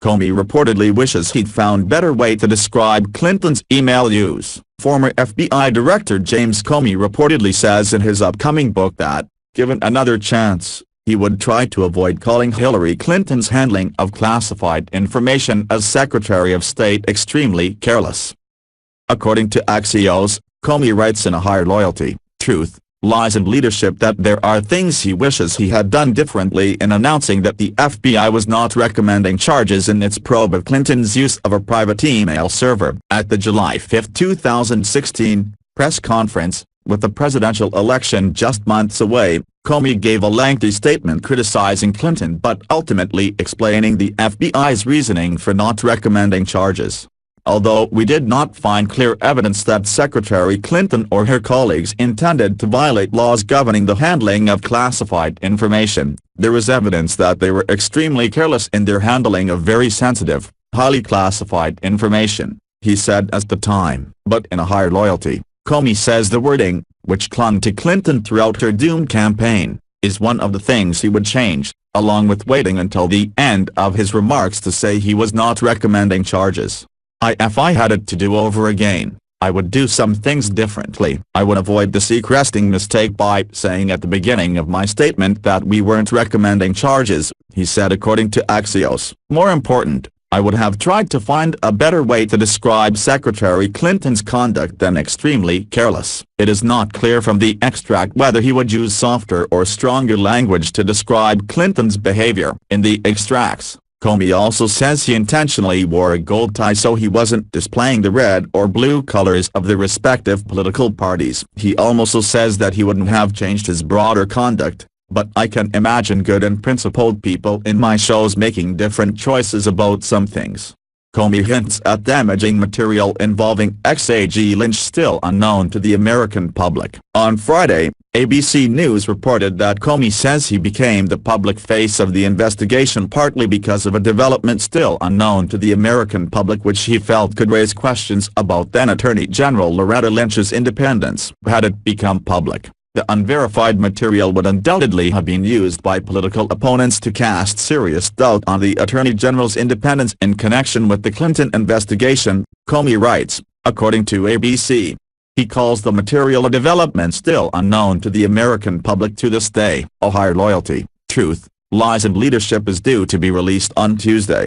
Comey reportedly wishes he'd found better way to describe Clinton's email use. Former FBI Director James Comey reportedly says in his upcoming book that, given another chance, he would try to avoid calling Hillary Clinton's handling of classified information as Secretary of State extremely careless. According to Axios, Comey writes in A Higher Loyalty, Truth, Lies and Leadership that there are things he wishes he had done differently in announcing that the FBI was not recommending charges in its probe of Clinton's use of a private email server. At the July 5, 2016, press conference, with the presidential election just months away, Comey gave a lengthy statement criticizing Clinton but ultimately explaining the FBI's reasoning for not recommending charges. Although we did not find clear evidence that Secretary Clinton or her colleagues intended to violate laws governing the handling of classified information, there is evidence that they were extremely careless in their handling of very sensitive, highly classified information, he said at the time. But in A Higher Loyalty, Comey says the wording, which clung to Clinton throughout her doomed campaign, is one of the things he would change, along with waiting until the end of his remarks to say he was not recommending charges. If I had it to do over again, I would do some things differently. I would avoid the Seacresting mistake by saying at the beginning of my statement that we weren't recommending charges, he said according to Axios. More important, I would have tried to find a better way to describe Secretary Clinton's conduct than extremely careless. It is not clear from the extract whether he would use softer or stronger language to describe Clinton's behavior. In the extracts, Comey also says he intentionally wore a gold tie so he wasn't displaying the red or blue colors of the respective political parties. He also says that he wouldn't have changed his broader conduct, but I can imagine good and principled people in my shows making different choices about some things. Comey hints at damaging material involving ex-AG Lynch still unknown to the American public. On Friday, ABC News reported that Comey says he became the public face of the investigation partly because of a development still unknown to the American public which he felt could raise questions about then Attorney General Loretta Lynch's independence. Had it become public, the unverified material would undoubtedly have been used by political opponents to cast serious doubt on the Attorney General's independence in connection with the Clinton investigation, Comey writes, according to ABC. He calls the material a development still unknown to the American public to this day. A Higher Loyalty, Truth, Lies and Leadership is due to be released on Tuesday.